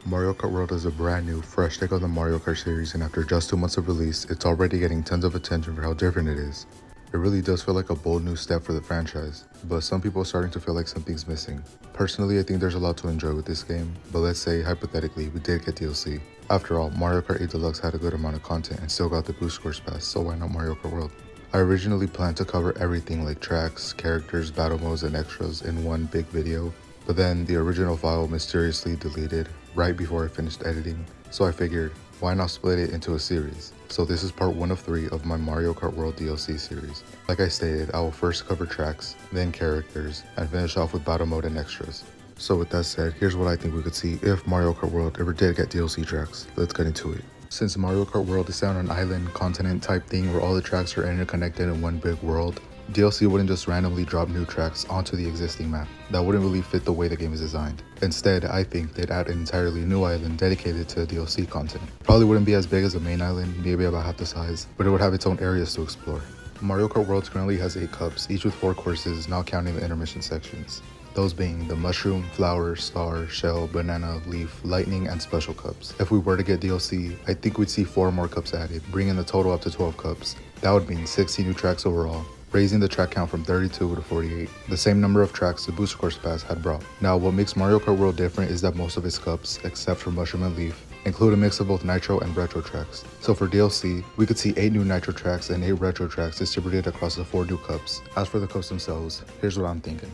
Mario Kart World is a brand new, fresh take on the Mario Kart series, and after just 2 months of release, it's already getting tons of attention for how different it is. It really does feel like a bold new step for the franchise, but some people are starting to feel like something's missing. Personally, I think there's a lot to enjoy with this game, but let's say, hypothetically, we did get DLC. After all, Mario Kart 8 Deluxe had a good amount of content and still got the Boost Course Pass, so why not Mario Kart World? I originally planned to cover everything like tracks, characters, battle modes, and extras in one big video, but then the original file mysteriously deleted right before I finished editing, so I figured, why not split it into a series? So this is part 1 of 3 of my Mario Kart World DLC series. Like I stated, I will first cover tracks, then characters, and finish off with battle mode and extras. So with that said, here's what I think we could see if Mario Kart World ever did get DLC tracks. Let's get into it. Since Mario Kart World is set on an island, continent type thing where all the tracks are interconnected in one big world, DLC wouldn't just randomly drop new tracks onto the existing map. That wouldn't really fit the way the game is designed. Instead, I think they'd add an entirely new island dedicated to DLC content. Probably wouldn't be as big as the main island, maybe about half the size, but it would have its own areas to explore. Mario Kart World currently has 8 cups, each with 4 courses, not counting the intermission sections. Those being the mushroom, flower, star, shell, banana, leaf, lightning, and special cups. If we were to get DLC, I think we'd see 4 more cups added, bringing the total up to 12 cups. That would mean 60 new tracks overall, raising the track count from 32 to 48, the same number of tracks the Booster Course Pass had brought. Now, what makes Mario Kart World different is that most of its cups, except for Mushroom and Leaf, include a mix of both Nitro and Retro tracks. So for DLC, we could see 8 new Nitro tracks and 8 Retro tracks distributed across the 4 new cups. As for the cups themselves, here's what I'm thinking.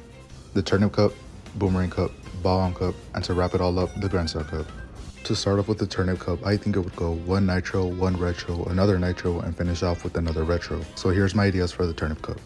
The Turnip Cup, Boomerang Cup, Bob-omb Cup, and to wrap it all up, the Grand Star Cup. To start off with the Turnip Cup, I think it would go 1 Nitro, 1 Retro, another Nitro, and finish off with another Retro. So here's my ideas for the Turnip Cup.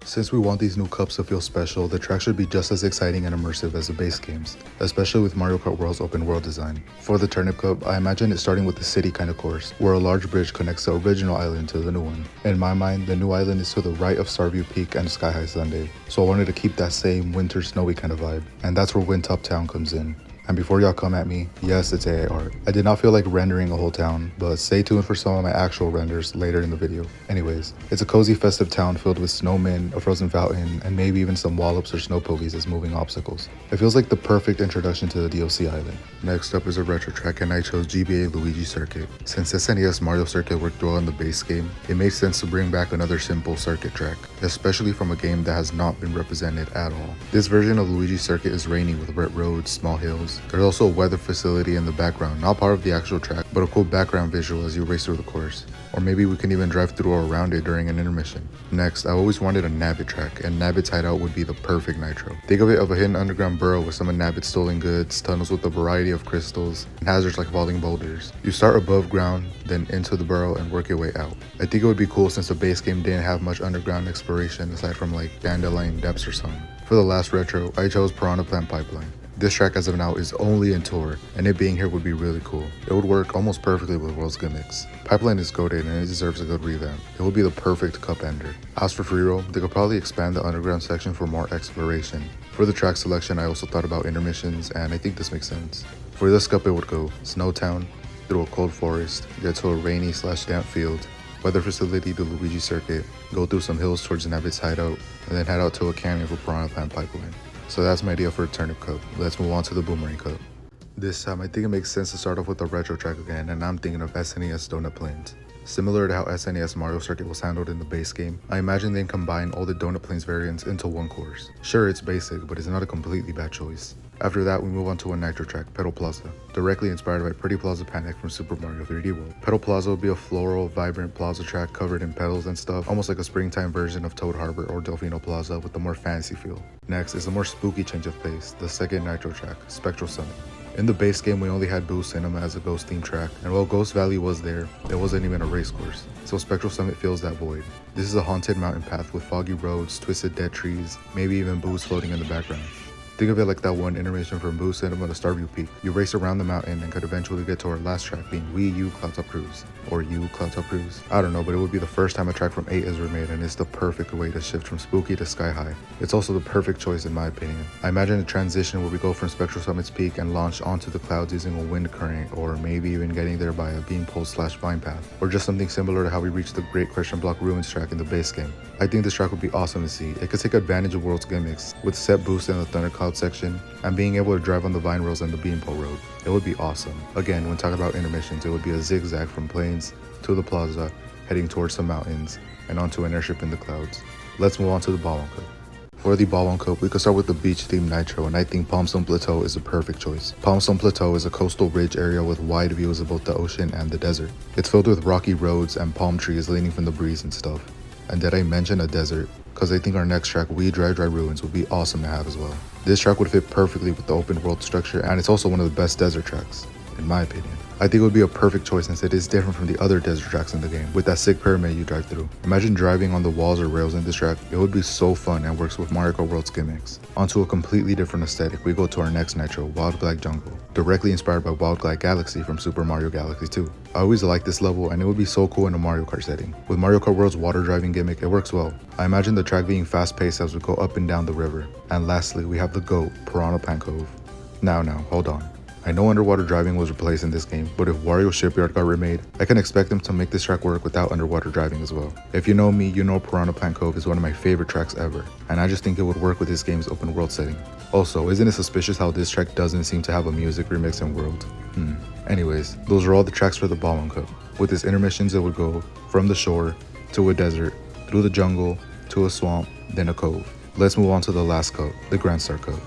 Since we want these new cups to feel special, the track should be just as exciting and immersive as the base games, especially with Mario Kart World's open world design. For the Turnip Cup, I imagine it starting with the city kind of course, where a large bridge connects the original island to the new one. In my mind, the new island is to the right of Starview Peak and Sky High Sundae, so I wanted to keep that same winter snowy kind of vibe, and that's where Windtop Town comes in. And before y'all come at me, yes, it's AI art. I did not feel like rendering a whole town, but stay tuned for some of my actual renders later in the video. Anyways, it's a cozy festive town filled with snowmen, a frozen fountain, and maybe even some wallops or snow pogies as moving obstacles. It feels like the perfect introduction to the DLC island. Next up is a retro track, and I chose GBA Luigi Circuit. Since SNES Mario Circuit worked well in the base game, it made sense to bring back another simple circuit track, especially from a game that has not been represented at all. This version of Luigi Circuit is rainy with wet roads, small hills. There's also a weather facility in the background, not part of the actual track, but a cool background visual as you race through the course. Or maybe we can even drive through or around it during an intermission. Next, I always wanted a Nabbit track, and Nabbit's hideout would be the perfect Nitro. Think of it of a hidden underground burrow with some of Nabbit's stolen goods, tunnels with a variety of crystals, and hazards like falling boulders. You start above ground, then into the burrow and work your way out. I think it would be cool since the base game didn't have much underground exploration aside from like Dandelion Depths or something. For the last retro, I chose Piranha Plant Pipeline. This track as of now is only in tour, and it being here would be really cool. It would work almost perfectly with World's gimmicks. Pipeline is goated and it deserves a good revamp. It would be the perfect cup ender. As for free roll, they could probably expand the underground section for more exploration. For the track selection, I also thought about intermissions, and I think this makes sense. For this cup, it would go Snowtown, through a cold forest, get to a rainy/damp field, weather facility to Luigi Circuit, go through some hills towards Nabbit's hideout, and then head out to a canyon for Piranha Plant Pipeline. So that's my idea for a Turnip Cup. Let's move on to the Boomerang Cup. This time, I think it makes sense to start off with a retro track again, and I'm thinking of SNES Donut Plains. Similar to how SNES Mario Circuit was handled in the base game, I imagine they combine all the Donut Plains variants into one course. Sure, it's basic, but it's not a completely bad choice. After that, we move on to a Nitro track, Petal Plaza, directly inspired by Pretty Plaza Panic from Super Mario 3D World. Petal Plaza will be a floral, vibrant plaza track covered in petals and stuff, almost like a springtime version of Toad Harbor or Delfino Plaza with a more fancy feel. Next is a more spooky change of pace, the second Nitro track, Spectral Summit. In the base game, we only had Boo Cinema as a ghost theme track, and while Ghost Valley was there wasn't even a race course, so Spectral Summit fills that void. This is a haunted mountain path with foggy roads, twisted dead trees, maybe even boos floating in the background. Think of it like that one intermission from Boo Cinema to Starview Peak. You race around the mountain and could eventually get to our last track being Wii U Cloud Top Cruise. Or U Cloud Top Cruise. I don't know, but it would be the first time a track from 8 is remade, and it's the perfect way to shift from spooky to sky high. It's also the perfect choice in my opinion. I imagine a transition where we go from Spectral Summit's peak and launch onto the clouds using a wind current, or maybe even getting there by a beam pole/vine path. Or just something similar to how we reached the Great Question Block Ruins track in the base game. I think this track would be awesome to see. It could take advantage of World's gimmicks, with set boost and the Thundercloud cloud section, and being able to drive on the vine roads and the beanpole road. It would be awesome. Again, when talking about intermissions, it would be a zigzag from plains to the plaza, heading towards some mountains, and onto an airship in the clouds. Let's move on to the Bob-omb Cup. For the Bob-omb Cup, we could start with the beach-themed nitro, and I think Palm Stone Plateau is a perfect choice. Palm Stone Plateau is a coastal ridge area with wide views of both the ocean and the desert. It's filled with rocky roads and palm trees leaning from the breeze and stuff. And did I mention a desert? Because I think our next track, We Dry Dry Ruins, would be awesome to have as well. This track would fit perfectly with the open world structure, and it's also one of the best desert tracks, in my opinion. I think it would be a perfect choice since it is different from the other desert tracks in the game, with that sick pyramid you drive through. Imagine driving on the walls or rails in this track. It would be so fun and works with Mario Kart World's gimmicks. Onto a completely different aesthetic, we go to our next nitro, Wild Glide Jungle, directly inspired by Wild Glide Galaxy from Super Mario Galaxy 2. I always liked this level, and it would be so cool in a Mario Kart setting. With Mario Kart World's water driving gimmick, it works well. I imagine the track being fast paced as we go up and down the river. And lastly, we have the GOAT, Piranha Plant Cove. Now, hold on. I know underwater driving was replaced in this game, but if Wario Shipyard got remade, I can expect them to make this track work without underwater driving as well. If you know me, you know Piranha Plant Cove is one of my favorite tracks ever, and I just think it would work with this game's open world setting. Also, isn't it suspicious how this track doesn't seem to have a music remix in world? Anyways, those are all the tracks for the Bob-omb Cup. With its intermissions, it would go from the shore to a desert, through the jungle, to a swamp, then a cove. Let's move on to the last cup, the Grand Star Cup.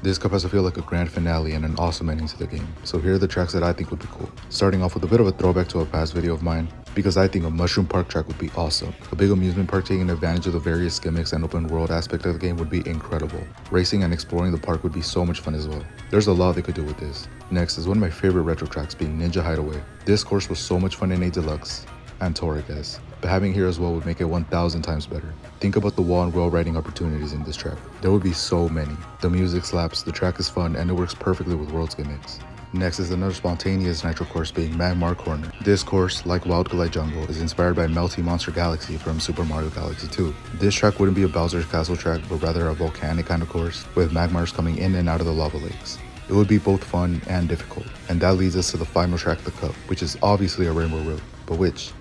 This cup has to feel like a grand finale and an awesome ending to the game, so here are the tracks that I think would be cool. Starting off with a bit of a throwback to a past video of mine, because I think a Mushroom Park track would be awesome. A big amusement park taking advantage of the various gimmicks and open world aspect of the game would be incredible. Racing and exploring the park would be so much fun as well. There's a lot they could do with this. Next is one of my favorite retro tracks being Ninja Hideaway. This course was so much fun in a deluxe, and Tour, I guess, but having here as well would make it 1000 times better. Think about the wall and rail riding opportunities in this track. There would be so many. The music slaps, the track is fun, and it works perfectly with World's gimmicks. Next is another spontaneous nitro course being Magmar Corner. This course, like Wild Glide Jungle, is inspired by Melty Monster Galaxy from Super Mario Galaxy 2. This track wouldn't be a Bowser's Castle track, but rather a volcanic kind of course, with magmars coming in and out of the lava lakes. It would be both fun and difficult, and that leads us to the final track, the Cup, which is obviously a Rainbow Road, but which?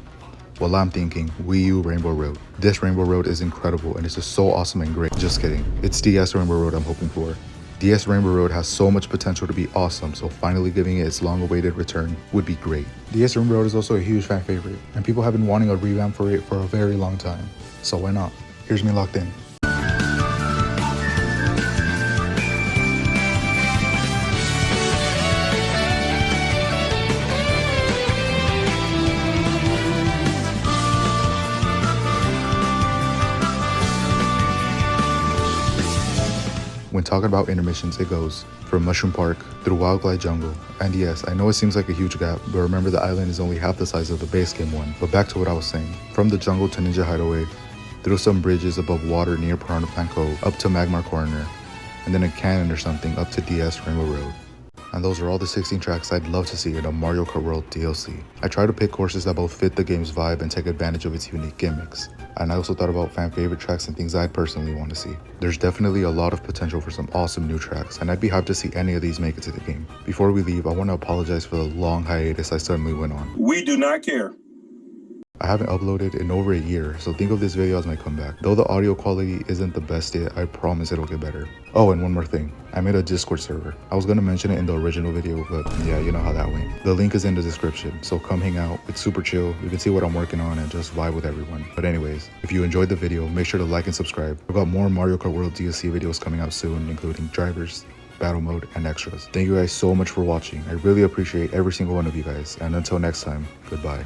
Well, I'm thinking Wii U Rainbow Road. This Rainbow Road is incredible and it's just so awesome and great. Just kidding. It's DS Rainbow Road I'm hoping for. DS Rainbow Road has so much potential to be awesome, so finally giving it its long-awaited return would be great. DS Rainbow Road is also a huge fan favorite, and people have been wanting a revamp for it for a very long time. So why not? Here's me locked in. When talking about intermissions, it goes from Mushroom Park through Wild Glide Jungle. And yes, I know it seems like a huge gap, but remember the island is only half the size of the base game one. But back to what I was saying. From the jungle to Ninja Hideaway, through some bridges above water near Piranha Plant Cove, up to Magmar Corner, and then a cannon or something up to DS Rainbow Road. And those are all the 16 tracks I'd love to see in a Mario Kart World DLC. I try to pick courses that both fit the game's vibe and take advantage of its unique gimmicks. And I also thought about fan favorite tracks and things I'd personally want to see. There's definitely a lot of potential for some awesome new tracks, and I'd be hyped to see any of these make it to the game. Before we leave, I want to apologize for the long hiatus I suddenly went on. We do not care. I haven't uploaded in over a year, so think of this video as my comeback. Though the audio quality isn't the best yet, I promise it'll get better. Oh, and one more thing. I made a Discord server. I was gonna mention it in the original video, but yeah, you know how that went. The link is in the description, so come hang out. It's super chill. You can see what I'm working on and just vibe with everyone. But anyways, if you enjoyed the video, make sure to like and subscribe. I've got more Mario Kart World DLC videos coming out soon, including drivers, battle mode, and extras. Thank you guys so much for watching. I really appreciate every single one of you guys, and until next time, goodbye.